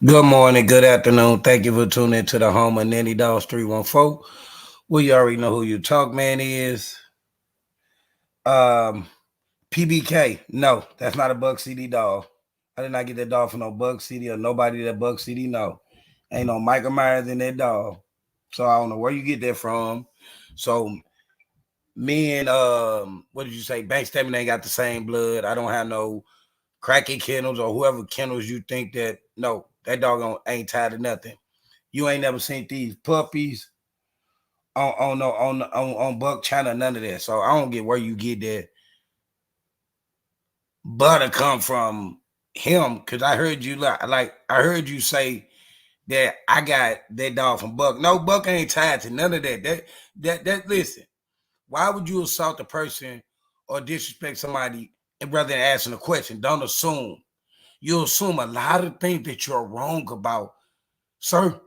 Good morning, good afternoon. Thank you for tuning into the home of Nanny Dogs 314. We already know who your talk man is. Um, PBK. No, that's not a Buck City dog. I did not get that dog from no Buck City or nobody that Buck City. No. Ain't no Michael Myers in that dog. So I don't know where you get that from. So me and what did you say? Bank Statement ain't got the same blood. I don't have no cracky kennels or whoever kennels you think that. No, that dog ain't tied to nothing. You ain't never seen these puppies on Buck China, none of that. So I don't get where you get that butter come from him, because I heard you like I heard you say that I got that dog from Buck. No, Buck ain't tied to none of that. That listen, why would you assault a person or disrespect somebody and rather than asking a question? Don't assume. You assume a lot of things that you're wrong about, sir.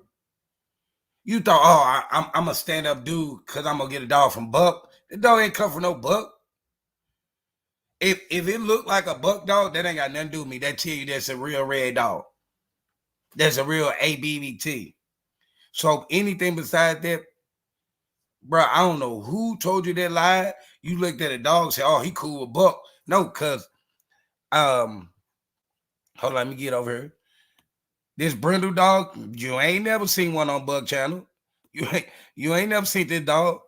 You thought, oh, I'm a stand up dude because I'm gonna get a dog from Buck. The dog ain't come from no Buck. If it looked like a Buck dog, that ain't got nothing to do with me. That tell you that's a real red dog. That's a real ABBT. So anything besides that, bro, I don't know who told you that lie. You looked at a dog and said, oh, he cool with Buck. No, because hold on, let me get over here. This brindle dog, you ain't never seen one on Buck Channel. You ain't never seen this dog.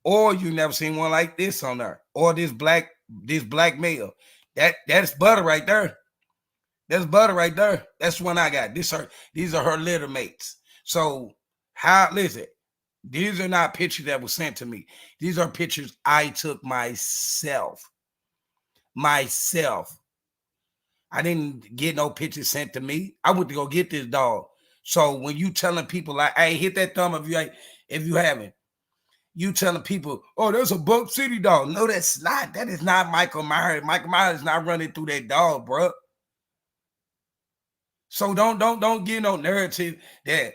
Or you never seen one like this on there, or this black male. That's butter right there. That's butter right there. That's one I got. These are her litter mates. So listen, these are not pictures that were sent to me. These are pictures I took myself. I didn't get no pictures sent to me. I went to go get this dog. So when you telling people like, hey, hit that thumb if you haven't. You telling people, oh, there's a Buck City dog. No, that's not. That is not Michael Myers. Michael Myers is not running through that dog, bro. So don't get no narrative that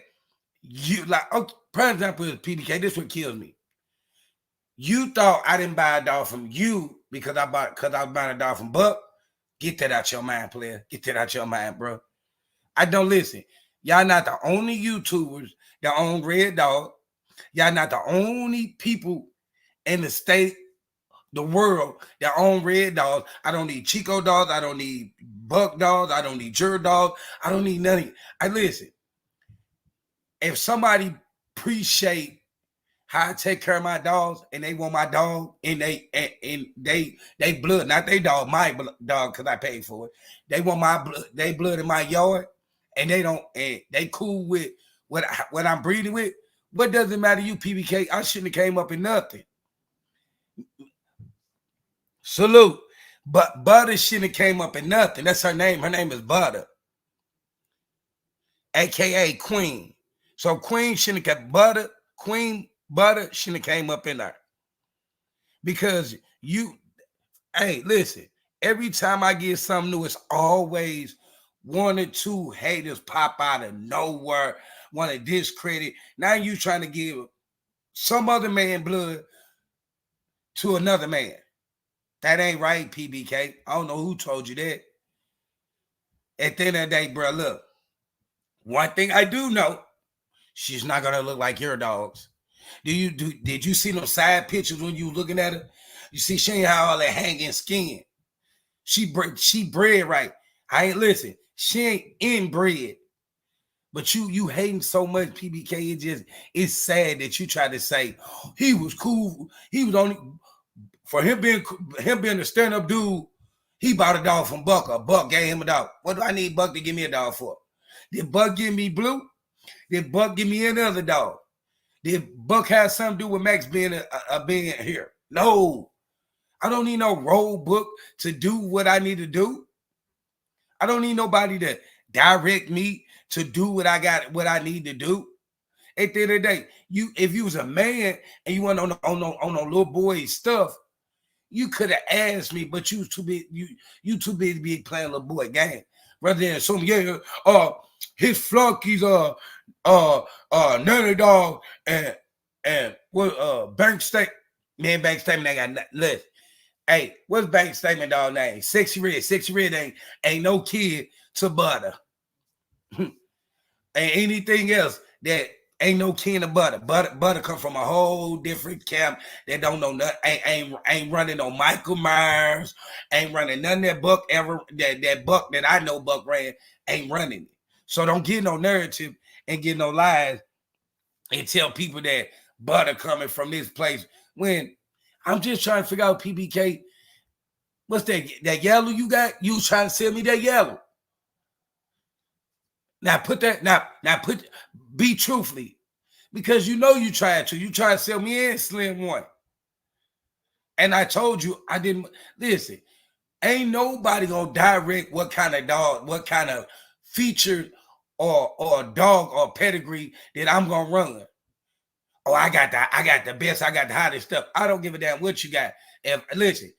you like. Okay, for example, PBK. This what kills me. You thought I didn't buy a dog from you because I was buying a dog from Buck. Get that out your mind, player. Get that out your mind, bro. I don't listen. Y'all not the only YouTubers that own red dog. Y'all not the only people in the state, the world that own red dogs. I don't need Chico dogs. I don't need Buck dogs. I don't need Jur dogs. I don't need none of it. I listen. If somebody appreciate how I take care of my dogs and they want my dog and they blood, not they dog, my dog, because I paid for it. They want my blood, they blood in my yard, and they cool with what I'm breeding with. What does it matter, you PBK? I shouldn't have came up in nothing. Salute. But Butter shouldn't have came up in nothing. That's her name. Her name is Butter, aka Queen. So Queen shouldn't have Butter. Queen Butter shouldn't have came up in there. Because hey, listen, every time I get something new, it's always one or two haters pop out of nowhere, want to discredit. Now you trying to give some other man blood to another man. That ain't right, PBK. I don't know who told you that. At the end of the day, bro, look, one thing I do know, she's not gonna look like your dogs. Did you see those side pictures when you looking at her? You see, she ain't have all that hanging skin. She bred right. I ain't listen. She ain't inbred. But you hating so much, PBK. It's sad that you try to say he was cool. He was only for him being a stand-up dude. He bought a dog from Buck. A Buck gave him a dog. What do I need Buck to give me a dog for? Did Buck give me Blue? Did Buck give me any other dog? Did Buck have something to do with Max being being here? No. I don't need no rule book to do what I need to do. I don't need nobody to direct me to do what I need to do. At the end of the day, if you was a man and you went on little boy stuff, you could have asked me, but you too big. You too big to be playing little boy game. Rather than some his flunkies Nanny Dog and what Bank State. Man, Bank Statement ain't got nothing. Listen. Hey, what's Bank Statement dog name? Sexy Red. Sexy Red ain't no kid to Butter. and anything else that ain't no kin of butter. Butter come from a whole different camp that don't know nothing, ain't running no Michael Myers, ain't running none of that Buck ever, that Buck that I know Buck ran, ain't running it. So don't get no narrative and get no lies and tell people that butter coming from this place when I'm just trying to figure out PBK. What's that yellow you got? You trying to sell me that yellow. Now put that, be truthfully. Because you know you tried to sell me in Slim One. And I told you I didn't, listen, ain't nobody gonna direct what kind of dog, what kind of feature or dog or pedigree that I'm gonna run. Oh, I got the best, I got the hottest stuff. I don't give a damn what you got. Listen,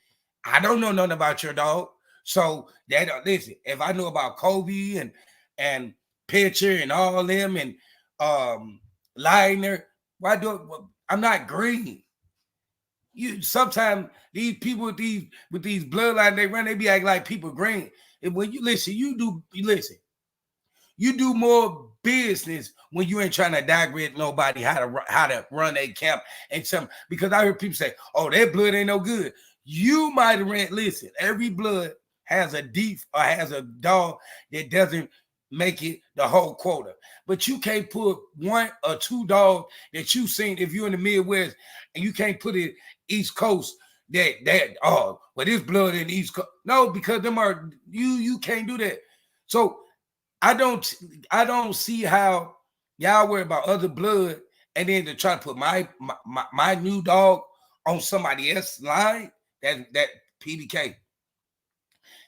I don't know nothing about your dog. So listen, if I know about Kobe and Pitcher and all them and Liner, I'm not green. You sometimes these people with these bloodlines they run, they be acting like people green. And when you listen, you do more business when you ain't trying to direct nobody how to run a camp and something. Because I heard people say, "Oh, that blood ain't no good." You might have ran. Listen, every blood has a deep or has a dog that doesn't make it the whole quota. But you can't put one or two dogs that you seen if you're in the Midwest, and you can't put it East Coast. Well, this blood in the East Coast. No, because them are you can't do that. So I don't see how y'all worry about other blood and then to try to put my new dog on somebody else's line. That PBK.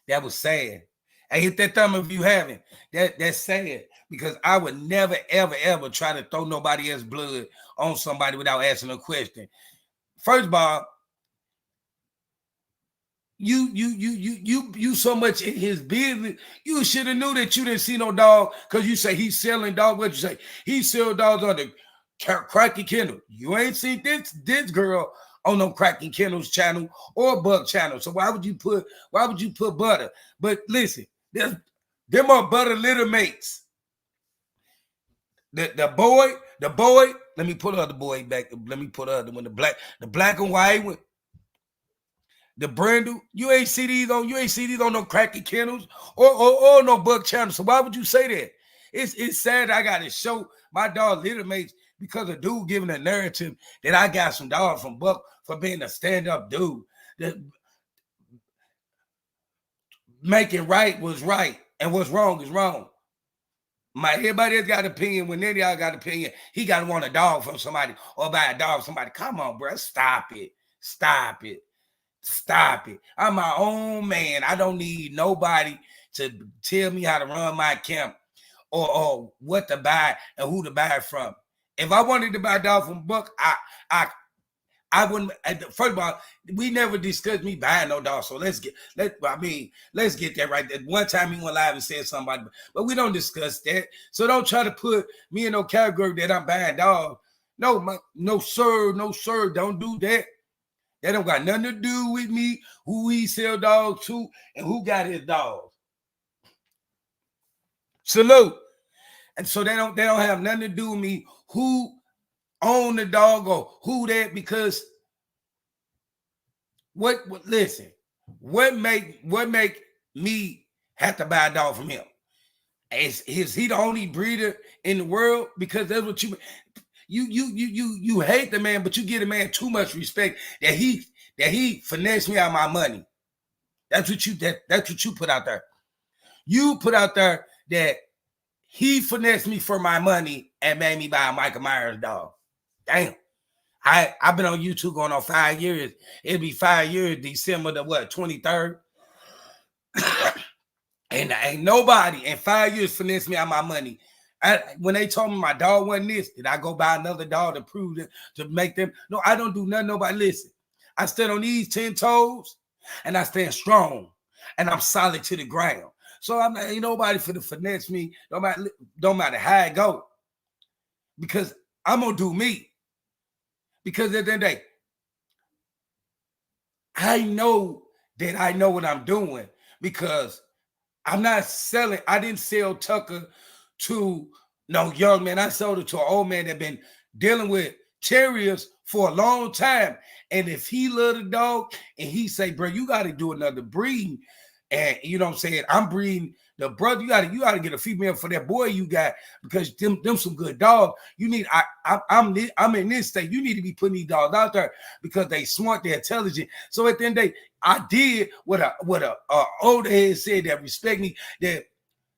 That was sad. I hit that thumb if you haven't. That's sad because I would never, ever, ever try to throw nobody else's blood on somebody without asking a question. First of all, you so much in his business. You should have knew that you didn't see no dog because you say he's selling dog. What you say? He sell dogs on the Cracking Kennel. You ain't seen this girl on no Cracking Kennels channel or Buck channel. So why would you put butter? But listen, them are butter litter mates. The boy. Let me put the other boy back. Let me put the other one. The black and white one. The Brindle, you ain't see these on no Cracking Kennels or no Buck channel. So why would you say that? It's sad I got to show my dog litter mates because a dude giving a narrative that I got some dogs from Buck for being a stand-up dude. That making right was right and what's wrong is wrong. Everybody else got an opinion. When any of y'all got an opinion, he got to want a dog from somebody or buy a dog from somebody. Come on, bro. Stop it. I'm my own man. I don't need nobody to tell me how to run my camp or what to buy and who to buy it from. If I wanted to buy a dog from Buck, I wouldn't. First of all, we never discussed me buying no dog. So let's get that right. That one time he went live and said something, but we don't discuss that. So don't try to put me in no category that I'm buying dogs. No sir. Don't do that. That don't got nothing to do with me, who he sell dogs to, and who got his dogs. Salute. And so they don't have nothing to do with me, who own the dog or who that, because what make me have to buy a dog from him? Is he the only breeder in the world? Because that's what you hate the man, but you give the man too much respect that he finessed me out of my money. That's what you put out there. You put out there that he finessed me for my money and made me buy a Michael Myers dog. Damn. I've been on YouTube going on 5 years. It'll be 5 years, December the 23rd. And ain't nobody in 5 years finessed me out of my money. When they told me my dog wasn't this, did I go buy another dog to prove it, to make them? No, I don't do nothing. Nobody listen. I stand on these 10 toes and I stand strong and I'm solid to the ground. So ain't nobody for to finesse me. Don't matter how I go. Because I'm going to do me. Because at the end of the day, I know that I know what I'm doing because I'm not selling. I didn't sell Tucker to No, young man, I sold it to an old man that been dealing with terriers for a long time. And if he love the dog and he say, bro, you got to do another breeding. And you know what I'm saying? I'm breeding the brother. You gotta get a female for that boy you got, because them some good dogs. You need I'm in this state. You need to be putting these dogs out there because they smart, they're intelligent. So at the end of the day, I did what a older head said that respect me, that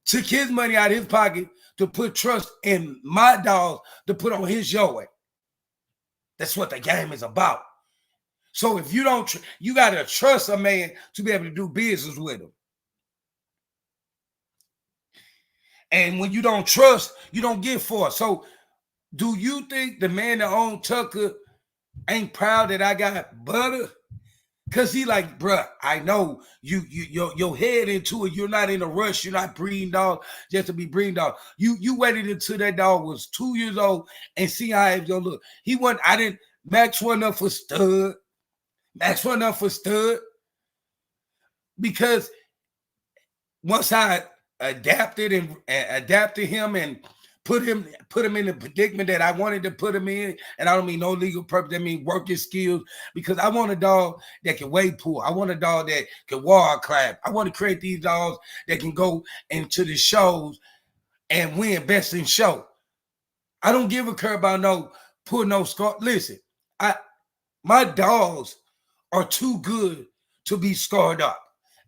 took his money out of his pocket to put trust in my dogs to put on his yard. That's what the game is about. So if you don't, you got to trust a man to be able to do business with him. And when you don't trust, you don't get for it. So do you think the man that owned Tucker ain't proud that I got Butter? Because he like, bruh, I know your head into it. You're not in a rush. You're not breeding dog just to be breeding dog. You waited until that dog was 2 years old and see how it's gonna look. Max wasn't up for stud. Max wasn't up for stud. Because once I adapted him and put him in the predicament that I wanted to put him in, and I don't mean no legal purpose, I mean working skills, because I want a dog that can wave pull. I want a dog that can wall climb. I want to create these dogs that can go into the shows and win best in show. I don't give a care about no scar. Listen, my dogs are too good to be scarred up.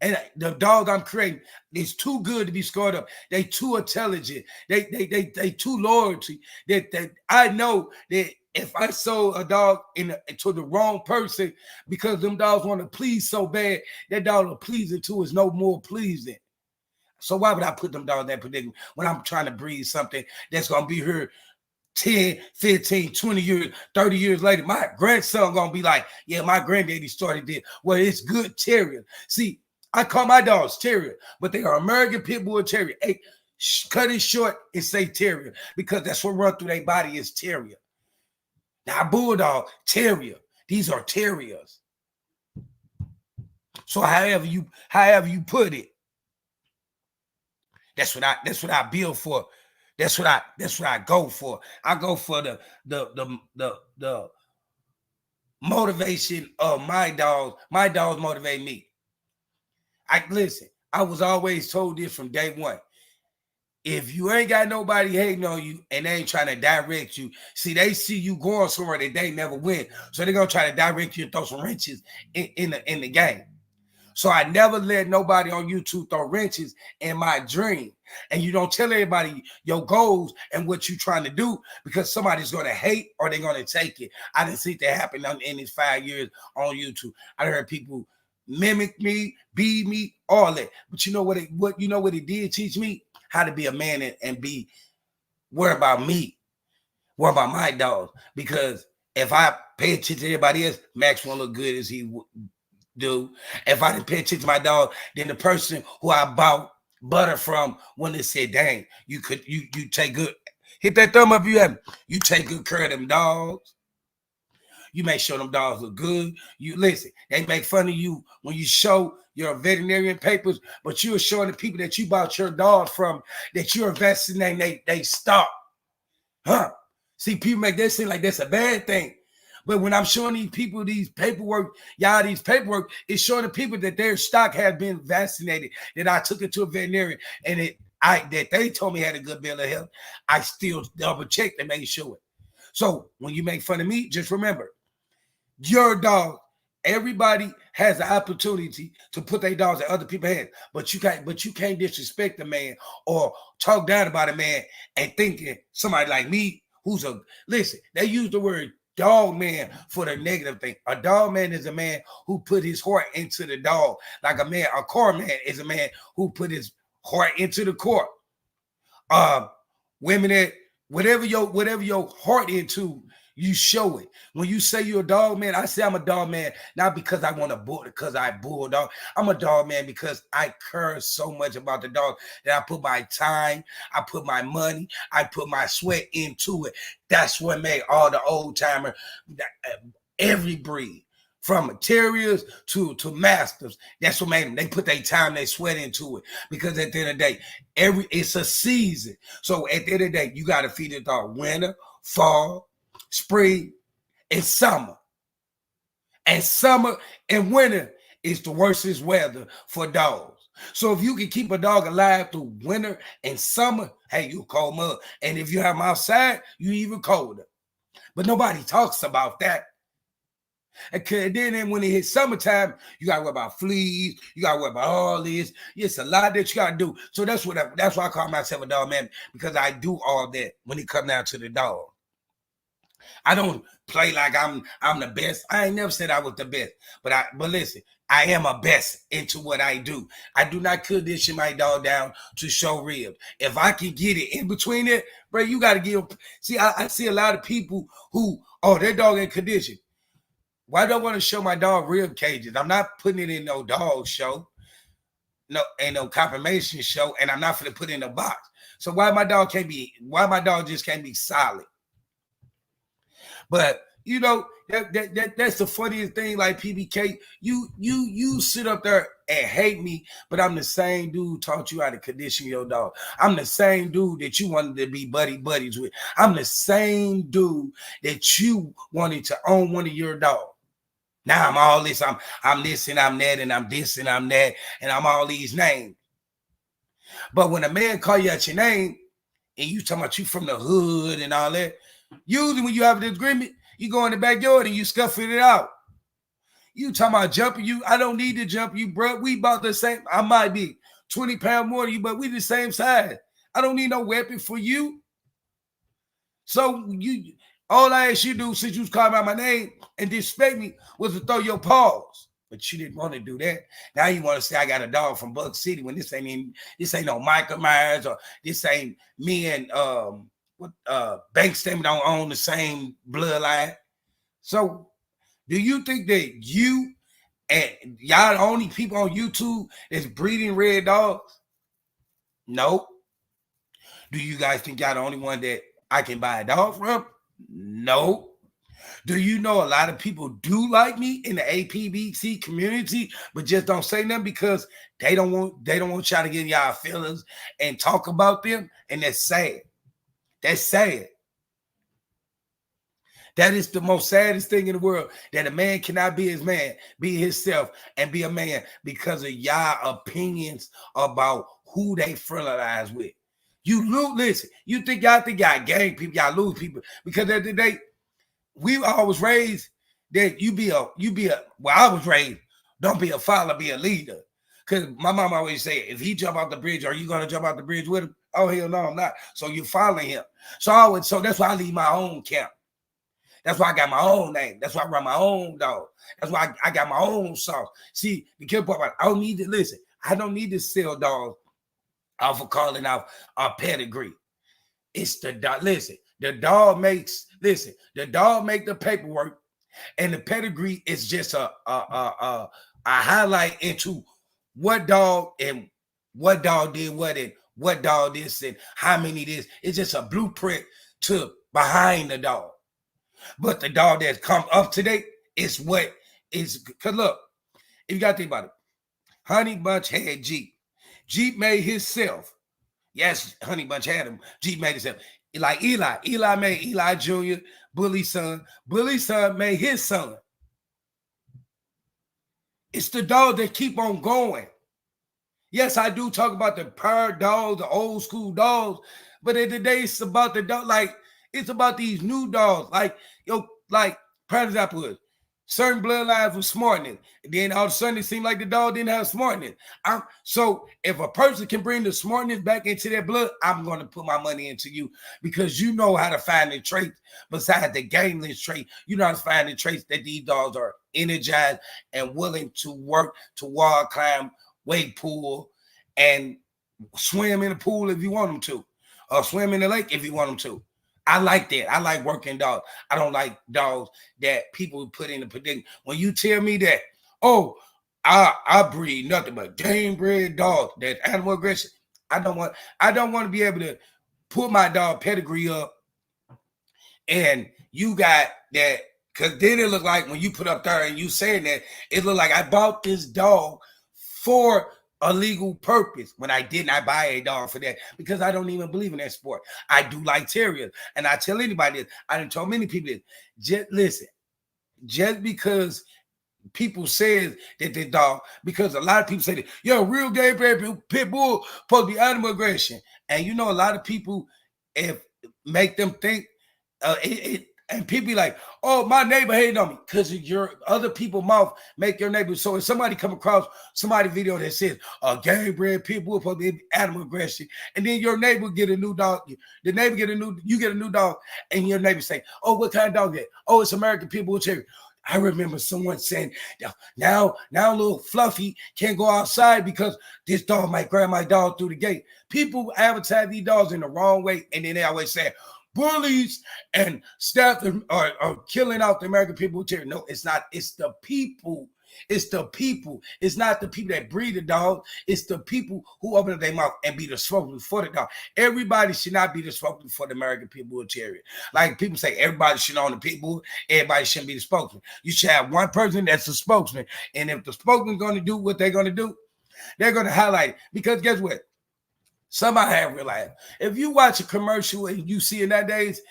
And the dog I'm creating is too good to be scarred up. They too intelligent. They too loyalty. That I know that if I sold a dog to the wrong person, because them dogs want to please so bad, that dog will please it too is no more pleasing. So why would I put them dogs in that predicament when I'm trying to breed something that's gonna be here 10, 15, 20 years, 30 years later? My grandson gonna be like, yeah, my granddaddy started this. Well, it's good terrier. See, I call my dogs terrier, but they are American Pit Bull Terrier. Hey, cut it short and say terrier, because that's what run through their body is terrier. Now, bulldog, terrier. These are terriers. So however you put it, that's what I build for. That's what I go for. I go for the motivation of my dogs. My dogs motivate me. Listen, I was always told this from day one. If you ain't got nobody hating on you and they ain't trying to direct you, see, they see you going somewhere that they never went. So they're going to try to direct you and throw some wrenches in the game. So I never let nobody on YouTube throw wrenches in my dream. And you don't tell everybody your goals and what you're trying to do, because somebody's going to hate or they're going to take it. I didn't see that happen in these 5 years on YouTube. I heard people mimic me, be me, all that. But you know what it did teach me? How to be a man and be worried about me, worried about my dogs. Because if I pay attention to everybody else, Max won't look good as he do. If I didn't pay attention to my dog, then the person who I bought Butter from, when they said, dang, you take good, hit that thumb up, you take good care of them dogs. You make sure them dogs look good. You listen, they make fun of you when you show your veterinarian papers, but you're showing the people that you bought your dog from that you're investing in they stock. Huh? See, people make that seem like that's a bad thing. But when I'm showing these people these paperwork, it's showing the people that their stock has been vaccinated, that I took it to a veterinarian and that they told me had a good bill of health. I still double checked and made sure. So when you make fun of me, just remember, your dog, everybody has an opportunity to put their dogs in other people's hands, but you can't disrespect a man or talk down about a man and thinking somebody like me listen, they use the word dog man for the negative thing. A dog man is a man who put his heart into the dog. Like a car man is a man who put his heart into the car. Women that whatever your heart into, you show it. When you say you're a dog man, I say I'm a dog man, not because I want to because I bulldog. I'm a dog man because I care so much about the dog that I put my time, I put my money, I put my sweat into it. That's what made all the old timer, every breed, from terriers to masters. That's what made them. They put their time, their sweat into it. Because at the end of the day, it's a season. So at the end of the day, you got to feed the dog winter, fall, spring, and summer. And summer and winter is the worstest weather for dogs. So if you can keep a dog alive through winter and summer, hey, you cold mud. And if you have them outside, you even colder. But nobody talks about that. And then when it hits summertime, you gotta worry about fleas, you gotta worry about all this. It's a lot that you gotta do. So that's why I call myself a dog man, because I do all that when it comes down to the dog. I don't play like I'm the best. I ain't never said I was the best, but listen, I am a best into what I do. I do not condition my dog down to show ribs. If I can get it in between it, bro, you got to give. See, I see a lot of people who, their dog in condition. Why do I want to show my dog rib cages? I'm not putting it in no dog show, ain't no confirmation show, and I'm not going to put it in a box. So why my dog just can't be solid? But that's the funniest thing. Like PBK, you sit up there and hate me, but I'm the same dude taught you how to condition your dog. I'm the same dude that you wanted to be buddies with. I'm the same dude that you wanted to own one of your dogs. Now I'm all this. I'm this and I'm that, and I'm this and I'm that, and I'm all these names. But when a man call you out your name and you talking about you from the hood and all that, usually when you have an agreement, you go in the backyard and you scuffing it out. You talking about jumping you. I don't need to jump you, bro. We about the same. I might be 20 pounds more than you, but we the same size. I don't need no weapon for you. So all I asked you to do since you was calling out my name and disrespect me was to throw your paws. But you didn't want to do that. Now you want to say I got a dog from Buck City when this ain't no Michael Myers, or this ain't me and Bank Statement don't own the same bloodline. So do you think that you and y'all the only people on YouTube that's breeding red dogs? No. Do you guys think y'all the only one that I can buy a dog from? No. Do you know a lot of people do like me in the APBC community, but just don't say nothing because they don't want y'all to get y'all feelings and talk about them? And that's sad. That's sad. That is the most saddest thing in the world, that a man cannot be his man, be himself, and be a man because of y'all opinions about who they fertilize with. Listen, you think y'all gang people, y'all lose people, because at the end of the day, we always raised that I was raised, don't be a follower, be a leader. Because my mom always say, if he jump off the bridge, are you going to jump off the bridge with him? Oh, hell no, I'm not. So you following him. So that's why I leave my own camp. That's why I got my own name. That's why I run my own dog. That's why I got my own sauce. See, the kid part, I don't need to listen. I don't need to sell dogs off of calling out a pedigree. It's the dog. Listen, the dog make the paperwork, and the pedigree is just a highlight into what dog and what dog did what and what dog this and how many this. It's just a blueprint to behind the dog. But the dog that's come up to date is what is. Because look, if you got to think about it, Honey Bunch had Jeep. Jeep made himself. Yes, Honey Bunch had him. Jeep made himself. Like Eli. Eli made Eli Jr., Bully's son. Bully's son made his son. It's the dog that keep on going. Yes, I do talk about the power dogs, the old school dogs, but at the day, it's about the dog. Like, it's about these new dogs. Like, for example, certain bloodlines were smartening. Then all of a sudden, it seemed like the dog didn't have smartening. So if a person can bring the smartness back into their blood, I'm going to put my money into you, because you know how to find the traits besides the gameless trait. You know how to find the traits that these dogs are energized and willing to work, to wall climb, wade pool, and swim in the pool if you want them to, or swim in the lake if you want them to. I like that. I like working dogs. I don't like dogs that people put in a predicament. When you tell me that, I breed nothing but game bred dogs, that animal aggression, I don't want to be able to put my dog pedigree up, and you got that Because then it looked like when you put up there and you saying that, it looked like I bought this dog for a legal purpose. When I didn't, I buy a dog for that because I don't even believe in that sport. I do like terriers. And I tell anybody this, I done told many people this, just listen, just because people say that the dog, because a lot of people say that, yo, real gay pit bull supposed to be animal aggression. And you know, a lot of people, if make them think, and people be like, oh, my neighbor hated on me, because your other people's mouth make your neighbor. So if somebody come across somebody video that says a gay bred pit bull supposed to be animal aggression, and then your neighbor get a new dog, the neighbor you get a new dog, and your neighbor say, oh, what kind of dog that? Oh, it's American Pit Bull Terrier. I remember someone saying, now little Fluffy can't go outside because this dog might grab my dog through the gate. People advertise these dogs in the wrong way, and then they always say, bullies and staff are killing out the American Pit Bull Terrier. No, it's not. It's the people. It's the people. It's not the people that breed the dog. It's the people who open up their mouth and be the spokesman for the dog. Everybody should not be the spokesman for the American Pit Bull Terrier. Like people say, everybody should own the pit bull. Everybody shouldn't be the spokesman. You should have one person that's the spokesman. And if the spokesman's going to do what they're going to do, they're going to highlight it. Because guess what? Somebody have realized, if you watch a commercial and you see in that days,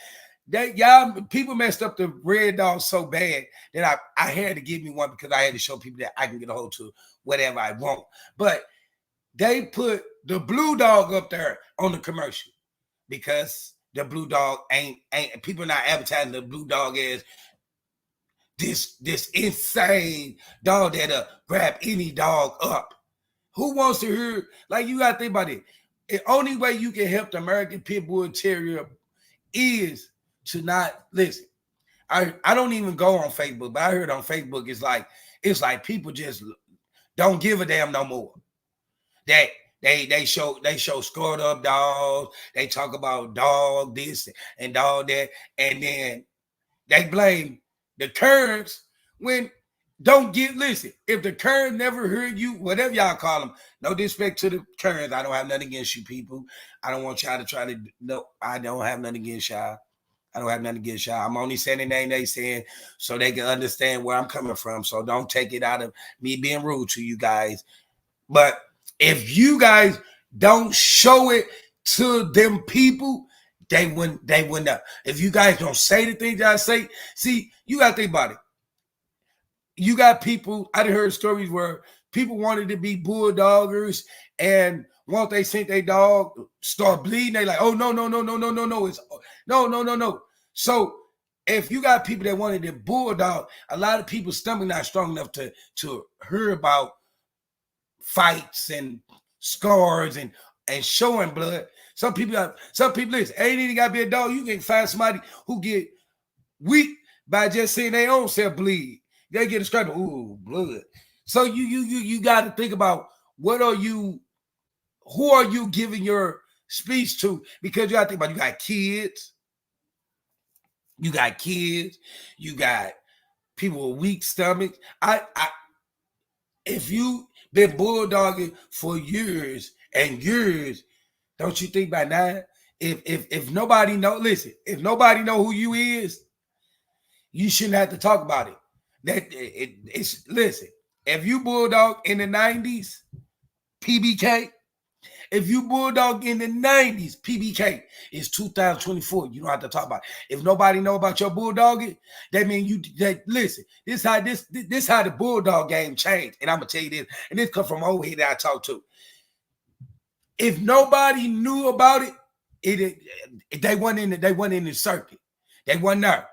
that y'all people messed up the red dog so bad that I had to give me one because I had to show people that I can get a hold to whatever I want. But they put the blue dog up there on the commercial because the blue dog ain't people not advertising the blue dog as this insane dog that'll grab any dog up. Who wants to hear? Like, you gotta think about it. The only way you can help the American Pit Bull Terrier is to not listen. I don't even go on Facebook, but I heard on Facebook it's like people just don't give a damn no more. That they show scored up dogs, they talk about dog this and dog that, and then they blame the currents when don't get listen. If the current never heard you, whatever y'all call them, no disrespect to the currents. I don't have nothing against you people. I don't want y'all to try to no, I don't have nothing against y'all. I don't have nothing against y'all. I'm only saying the name they saying so they can understand where I'm coming from. So don't take it out of me being rude to you guys. But if you guys don't show it to them people, they wouldn't know. If you guys don't say the things I say, see, you gotta think about it. You got people, I heard stories where people wanted to be bulldoggers, and once they sent their dog start bleeding, they like, oh no, it's no. So if you got people that wanted to bulldog, a lot of people's stomach not strong enough to hear about fights and scars and showing blood. Some people listen, ain't even gotta be a dog. You can find somebody who get weak by just seeing their own self bleed. They get a scratch, ooh, blood. So you got to think about who are you giving your speech to? Because you got to think about, you got kids, you got people with weak stomachs. If you been bulldogging for years and years, don't you think by now, if nobody know, listen, if nobody know who you is, you shouldn't have to talk about it. It's listen, if you bulldog in the 90s, Pbk, if you bulldog in the 90s, Pbk, it's 2024. You don't have to talk about it. If nobody know about your bulldogging, that means listen, this how the bulldog game changed. And I'm gonna tell you this, and this comes from old head that I talked to. If nobody knew about it, they weren't in the circuit. They weren't there.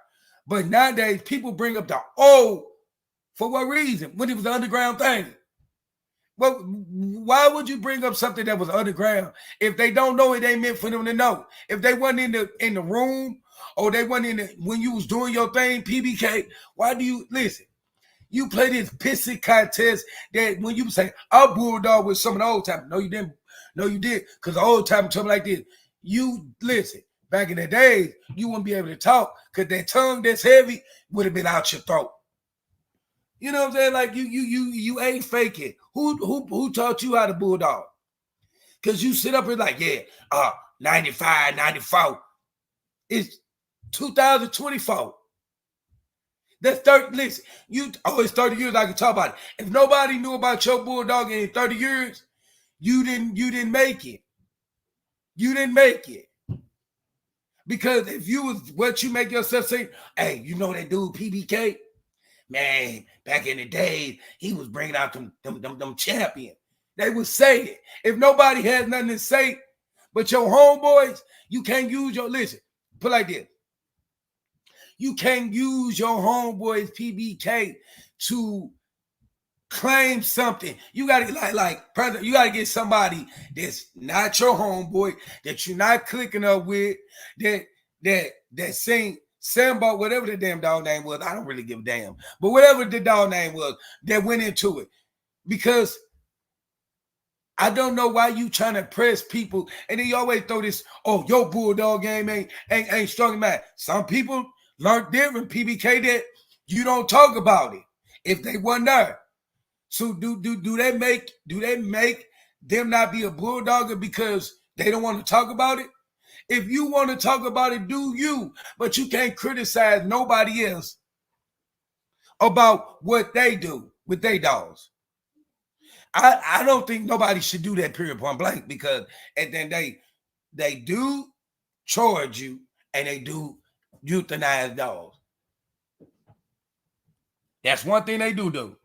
But nowadays, people bring up the old, for what reason? When it was an underground thing. Well, why would you bring up something that was underground? If they don't know, it ain't meant for them to know. If they wasn't in the room, or they wasn't when you was doing your thing, Pbk, why do you listen? You play this pissy contest that when you say, I'll bulldog with some of the old time. No, you didn't. No, you did. Because the old time told me like this. You listen. Back in the days, you wouldn't be able to talk because that tongue that's heavy would have been out your throat. You know what I'm saying? Like you ain't faking. Who taught you how to bulldog? Because you sit up and like, 95, 94. It's 2024. That's 30. Listen, it's 30 years I can talk about it. If nobody knew about your bulldog in 30 years, you didn't make it. You didn't make it. Because if you was what you make yourself say, hey, you know that dude Pbk? Man, back in the day, he was bringing out them champions. They would say it. If nobody has nothing to say but your homeboys, you can't use your, listen, put like this. You can't use your homeboys Pbk to claim something. You gotta you gotta get somebody that's not your homeboy, that you're not clicking up with, that sing Sambo, whatever the damn dog name was. I don't really give a damn. But whatever the dog name was, that went into it. Because I don't know why you trying to press people, and then you always throw this, oh, your bulldog game ain't strong man. Some people learn different, Pbk, that you don't talk about it if they weren't there. So do they make them not be a bulldogger because they don't want to talk about it? If you want to talk about it, do you, but you can't criticize nobody else about what they do with their dogs. I don't think nobody should do that, period, point blank, because and then they do charge you and they do euthanize dogs. That's one thing they do.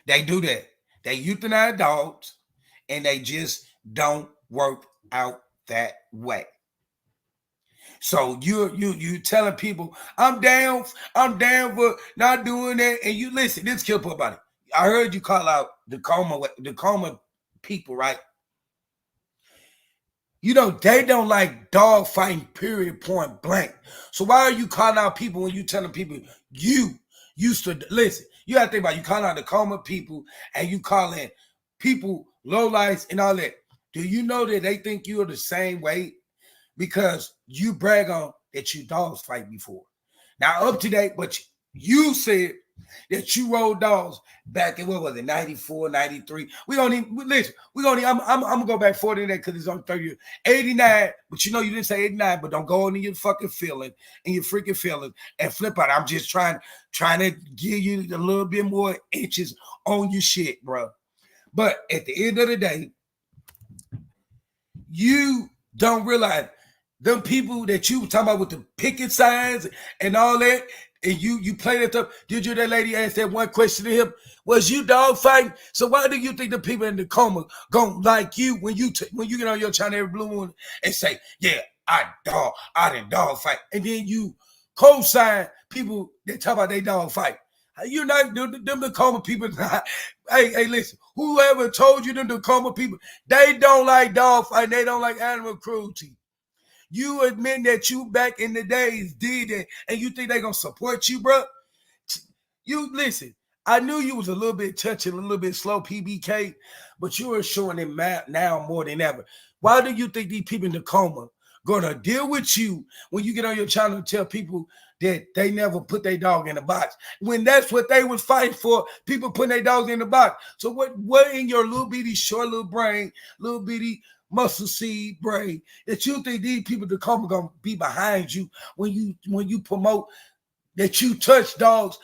They do that. They euthanize dogs and they just don't work out that way. So you telling people, I'm down for not doing that. And you listen, this kill put about it. I heard you call out the coma people, right? You know, they don't like dog fighting, period, point blank. So why are you calling out people when you telling people you used to listen? You gotta think about it. You calling out the coma people and you calling people lowlights and all that. Do you know that they think you are the same way? Because you brag on that you dogs fight before. Now up to date, but you said that you rolled dogs back in, what was it, 94, 93. I'm gonna go back 40 that because it's on 30 years. 89, but you know you didn't say 89, but don't go into your fucking feeling and your freaking feelings and flip out. I'm just trying to give you a little bit more inches on your shit, bro. But at the end of the day, you don't realize them people that you were talking about with the picket signs and all that, and you play that stuff. Did you that lady ask that one question to him? Was you dog fighting? So why do you think the people in the coma gonna like you when you get on your channel every blue moon and say, yeah, I didn't dog fight, and then you co-sign people that talk about they dog fight? You're not them the coma people. Hey, listen. Whoever told you them the coma people, they don't like dog fighting. They don't like animal cruelty. You admit that you back in the days did that, and you think they gonna support you, bro? You listen. I knew you was a little bit touchy, a little bit slow, Pbk, but you are showing it now more than ever. Why do you think these people in the coma gonna deal with you when you get on your channel and tell people that they never put their dog in the box, when that's what they was fighting for, people putting their dogs in the box? So what in your little bitty short little brain, little bitty muscle seed brain, that you think these people to come are gonna be behind you when you promote that you touch dogs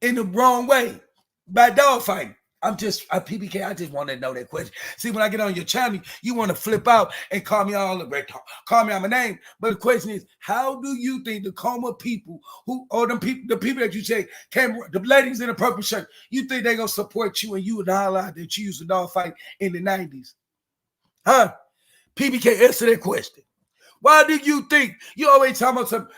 in the wrong way by dog fighting? Pbk, I just want to know that question. See, when I get on your channel, you want to flip out and call me all the call me out my name. But the question is, how do you think the coma people the people that you say the ladies in the purple shirt, you think they gonna support you and you would highlight that you used to dog fight in the 90s? Huh? Pbk, answer that question. Why do you think you always talking about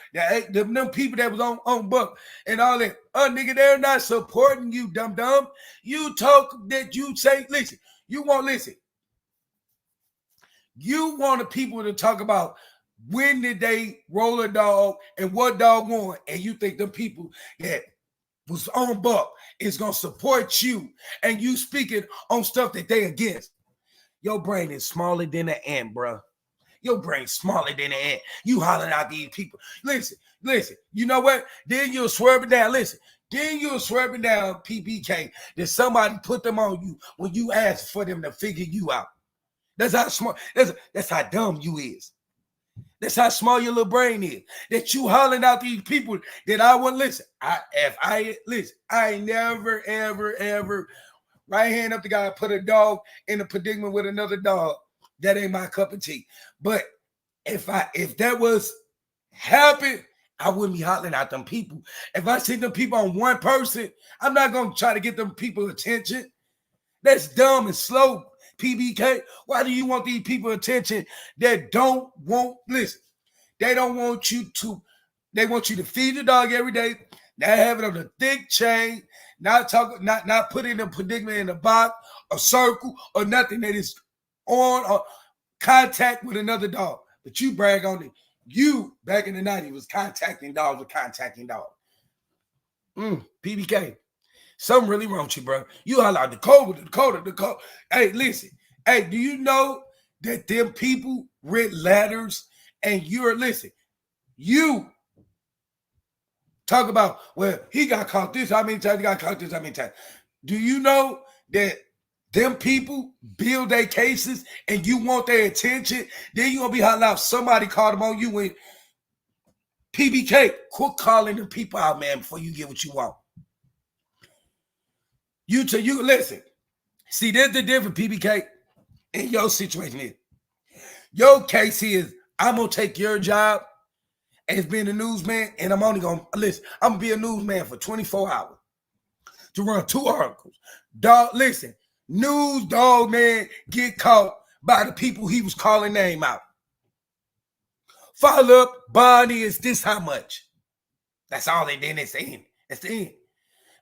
them people that was on Buck and all that? Nigga, they're not supporting you, dumb. You talk that you say, listen, you want the people to talk about when did they roll a dog and what dog won, and you think the people that was on Buck is gonna support you, and you speaking on stuff that they against. Your brain is smaller than an ant, bro. Your brain's smaller than an ant. You hollering out these people. Listen. You know what? Then you'll swerve it down. Listen. Then you'll swerve it down, Pbk, that somebody put them on you when you ask for them to figure you out. That's how smart. That's how dumb you is. That's how small your little brain is. That you hollering out these people that I wouldn't listen. I ain't never, ever right hand up the guy, put a dog in a predicament with another dog. That ain't my cup of tea. But if that was happen, I wouldn't be hollering at them people. If I see them people on one person, I'm not gonna try to get them people attention. That's dumb and slow, PBK. Why do you want these people attention that don't want listen? They don't want you to. They want you to feed the dog every day. Not have it on a thick chain. Not putting the predicament in a box, a circle, or nothing that is on or contact with another dog. But you brag on it. You back in the 90s was contacting dogs with contacting dogs. PBK. Something really wrong with you, bro. You all out Dakota. Hey, listen. Hey, do you know that them people read letters and you talk about, well, he got caught this, how many times he got caught this, how many times. Do you know that them people build their cases and you want their attention? Then you're going to be hollering out somebody called them on you when PBK, quit calling them people out, man, before you get what you want. You listen. See, there's the difference, PBK, in your situation is. Your case is, I'm going to take your job as being a newsman, and I'm only going to, listen, I'm going to be a newsman for 24 hours to run 2 articles. Dog, listen, news dog man get caught by the people he was calling name out. Follow up, bond is this how much. That's all they did. That's the end. That's the end.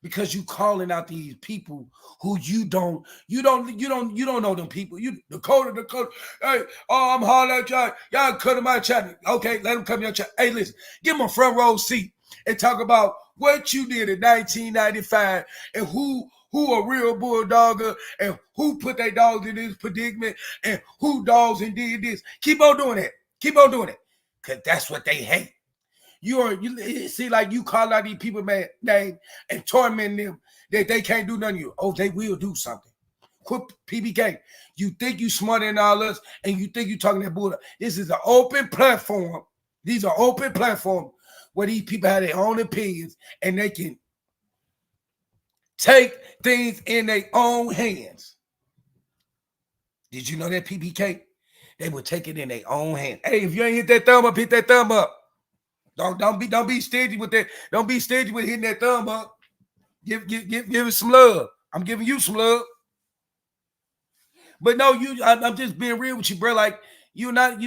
Because you calling out these people who you don't know them people. You Dakota. Hey, I'm hollering at y'all. Y'all cut them out chat. Okay, let them come to your chat. Hey, listen, give them a front row seat and talk about what you did in 1995 and who a real bulldogger and who put their dogs in this predicament and who dogs and did this. Keep on doing it. Keep on doing it. Because that's what they hate. You see, like you call out these people man name and torment them that they can't do nothing to you. Oh, they will do something. Quit PBK. You think you smarter than all us and you think you talking that bulldog. This is an open platform. These are open platforms where these people have their own opinions and they can take things in their own hands. Did you know that, PBK? They will take it in their own hands. Hey, if you ain't hit that thumb up, hit that thumb up. Don't be stingy with that. Don't be stingy with hitting that thumb up. Give it some love. I'm giving you some love. But no, I'm just being real with you, bro. Like you got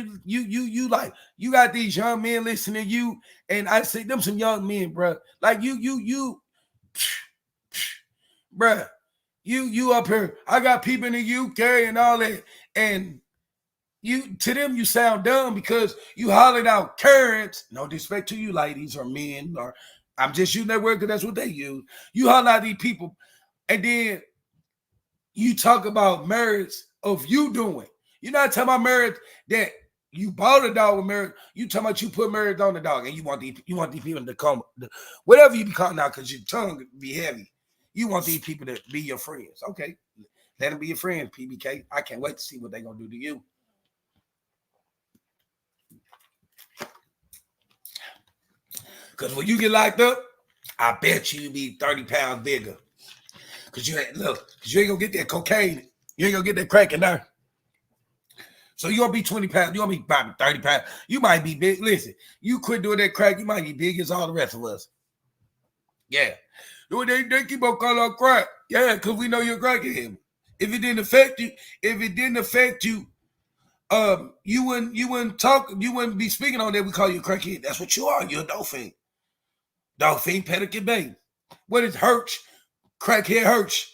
these young men listening to you, and I say them some young men, bro. Like you, bro. You up here. I got people in the UK and all that, and to them you sound dumb because you hollered out currents. No disrespect to you ladies or men, or I'm just using that word because that's what they use. You holler out these people, and then you talk about merits of you doing. You're not talking about merits that you bought a dog with merits. You talking about you put merits on the dog, and you want these people to come, whatever you be calling out because your tongue be heavy. You want these people to be your friends. Okay, let them be your friends, PBK. I can't wait to see what they're gonna do to you. Because when you get locked up, I bet you be 30 pounds bigger. Because you ain't gonna get that cocaine. You ain't gonna get that crack in there. So you're gonna be 20 pounds. You're gonna be probably 30 pounds. You might be big. Listen, you quit doing that crack, you might be big as all the rest of us. Yeah. They keep on calling out crack. Yeah, because we know you're crackhead. If it didn't affect you, you wouldn't talk, you wouldn't be speaking on that. We call you a crackhead. That's what you are. You're a dolphin. Dolphin, Pbk9. What is Hirsch? Crackhead Hirsch.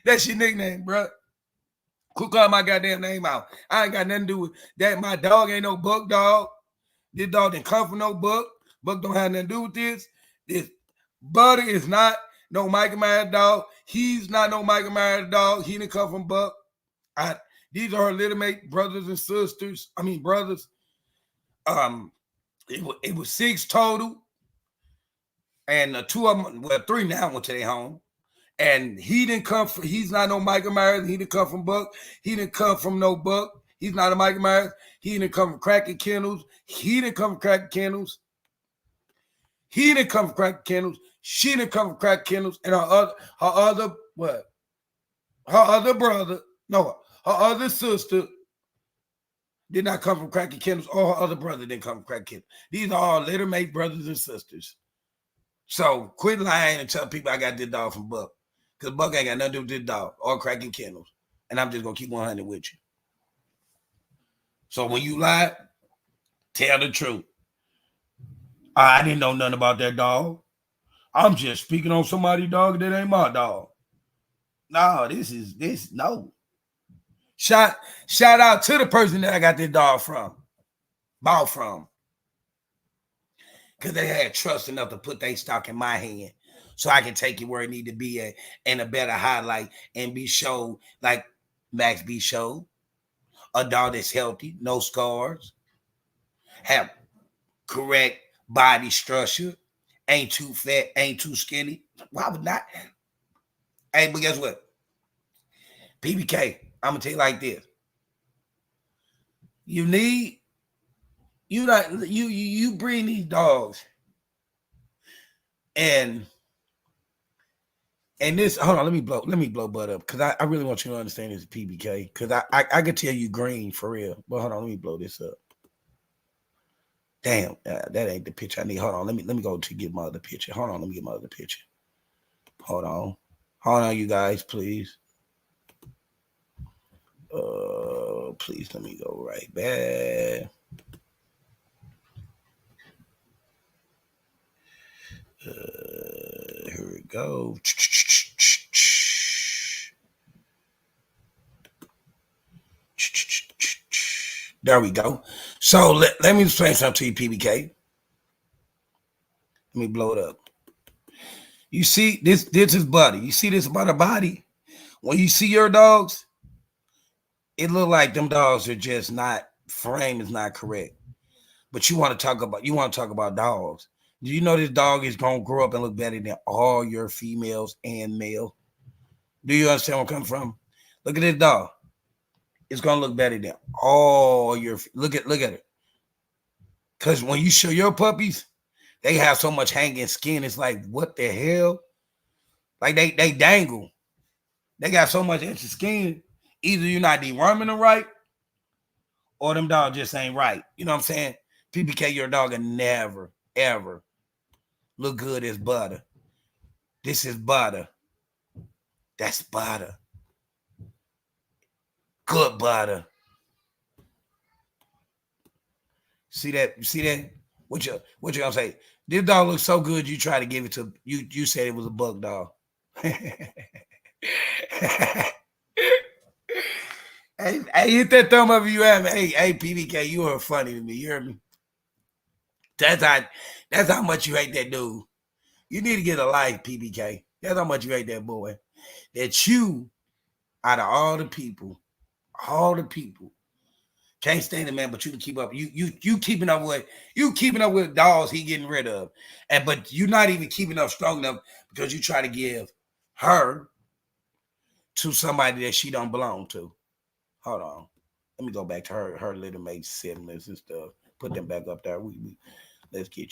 That's your nickname, bro. Quit calling my goddamn name out. I ain't got nothing to do with that. My dog ain't no buck dog. This dog didn't come from no buck. Buck don't have nothing to do with this. This Buddy is not no Michael Myers dog. He's not no Michael Myers dog. He didn't come from buck. These are her little mate brothers and sisters. I mean brothers. It was 6 total, and 2 of them, well, 3 now went to their home. And he didn't come from. He's not no Michael Myers. He didn't come from buck. He didn't come from no buck. He's not a Michael Myers. He didn't come from cracking kennels. He didn't come from cracking kennels. He didn't come from cracking kennels. She didn't come from cracking kennels. And her other brother, no, her other sister did not come from cracking kennels, or her other brother didn't come from cracking kennels. These are all little mate brothers and sisters. So quit lying and tell people I got this dog from Buck. Because Buck ain't got nothing to do with this dog or cracking kennels. And I'm just going to keep 100 with you. So when you lie, tell the truth. I didn't know nothing about that dog. I'm just speaking on somebody's dog that ain't my dog. No, no. Shout out to the person that I got this dog from. Bought from. Because they had trust enough to put their stock in my hand so I can take it where it need to be at and a better highlight and be showed like Max B showed. A dog that's healthy, no scars, have correct body structure, ain't too fat, ain't too skinny. Why would not? Hey, but guess what? PBK, I'm gonna tell you like this. You bring these dogs and this, hold on, let me blow Bud up because I really want you to understand this PBK because I could tell you green for real. But hold on, let me blow this up. Damn, that ain't the picture I need. Hold on, let me go to get my other picture. Hold on, let me get my other picture. Hold on, you guys, please. Please let me go right back. Here we go. There we go. So let me explain something to you, PBK. Let me blow it up. You see, this is Buddy. You see this about a body? When you see your dogs, it look like them dogs are just not, frame is not correct. But you want to talk about dogs. Do you know this dog is gonna grow up and look better than all your females and male? Do you understand where I'm coming from? Look at this dog. It's gonna look better than all your, look at it. Because when you show your puppies, they have so much hanging skin. It's like, what the hell? Like they dangle. They got so much extra skin. Either you're not deworming them right, or them dogs just ain't right. You know what I'm saying? PBK, your dog will never, ever look good as butter. This is butter. That's butter. Good butter. See that? You see that? What you gonna say? This dog looks so good. You try to give it to you. You said it was a buck dog. Hey, hit that thumb up if you have. Hey, PBK, you are funny to me. You heard me? That's how much you hate that dude. You need to get a life, PBK. That's how much you hate that boy. That you, out of all the people, can't stand it, man. But you can keep up. You keeping up with dogs he getting rid of, but you're not even keeping up strong enough because you try to give her to somebody that she don't belong to. Hold on, let me go back to her little mate siblings and stuff. Put them back up there. Let's get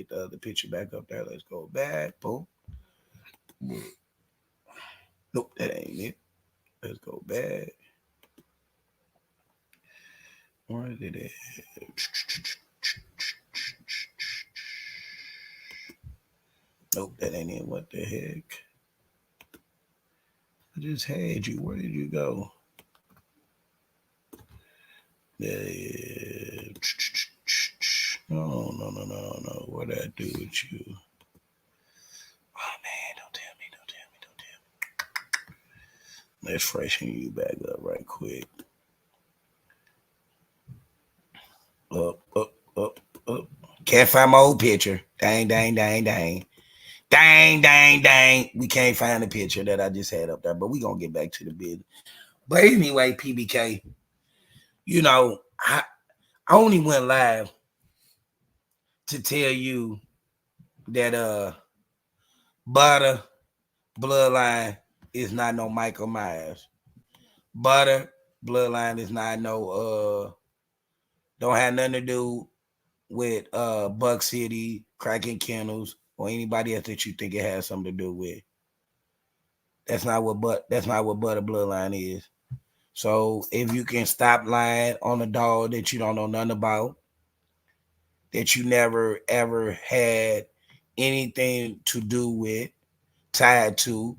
the other picture back up there. Let's go back. Boom. Nope, that ain't it. Let's go back. Where is it at? Nope, that ain't it. What the heck? I just had you. Where did you go? No. What did I do with you? Oh man, don't tell me. Let's freshen you back up right quick. Up. Can't find my old picture. Dang. We can't find the picture that I just had up there, but we gonna get back to the business. But anyway, PBK, you know, I only went live to tell you that Butter bloodline is not no Michael Myers. Butter bloodline is not no don't have nothing to do with Buck City, Cracking Kennels, or anybody else that you think it has something to do with. That's not what Butter Bloodline is. So if you can stop lying on a dog that you don't know nothing about, that you never ever had anything to do with, tied to,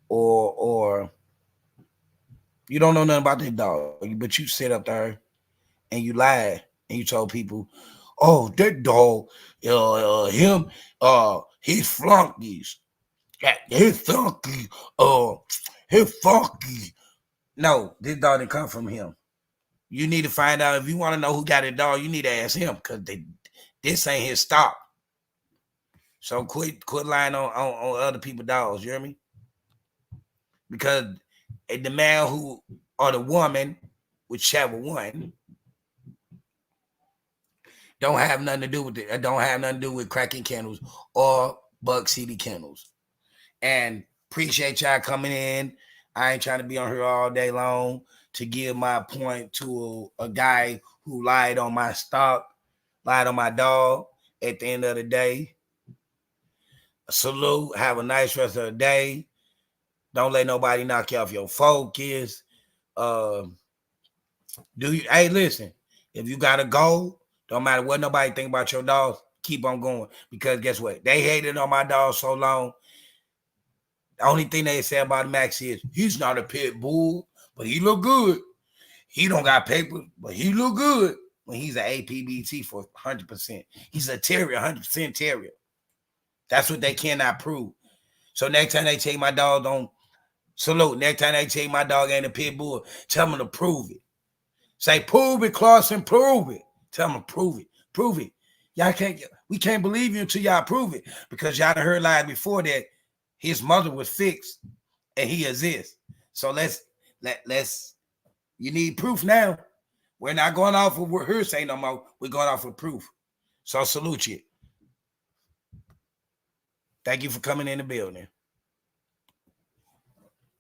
or you don't know nothing about this dog, but you sit up there and you lied and you told people, oh, that dog, him, his flunkies, his funky, his funky. No, this dog didn't come from him. You need to find out if you want to know who got a dog. You need to ask him because this ain't his stock. So quit lying on other people's dogs. You hear me? Because the man who or the woman, whichever one, don't have nothing to do with it. Don't have nothing to do with Cracking Kennels or Buck City Kennels. And appreciate y'all coming in. I ain't trying to be on here all day long to give my point to a guy who lied on my stock, lied on my dog. At the end of the day, salute. Have a nice rest of the day. Don't let nobody knock you off your focus. Hey, listen, if you got a goal, don't matter what nobody think about your dogs, keep on going. Because guess what? They hated on my dog so long. The only thing they say about Max is he's not a pit bull, but he look good. He don't got papers, but he look good. When he's an APBT for 100%. He's a terrier, 100% terrier. That's what they cannot prove. So next time they tell you my dog don't salute, next time they tell you my dog ain't a pit bull, tell them to prove it. Say, prove it, Clausen, prove it. Tell them to prove it. Prove it. We can't believe you until y'all prove it. Because y'all done heard lies before that his mother was fixed and he exists. So let's you need proof now. We're not going off of hearsay no more. We're going off of proof. So salute you. Thank you for coming in the building.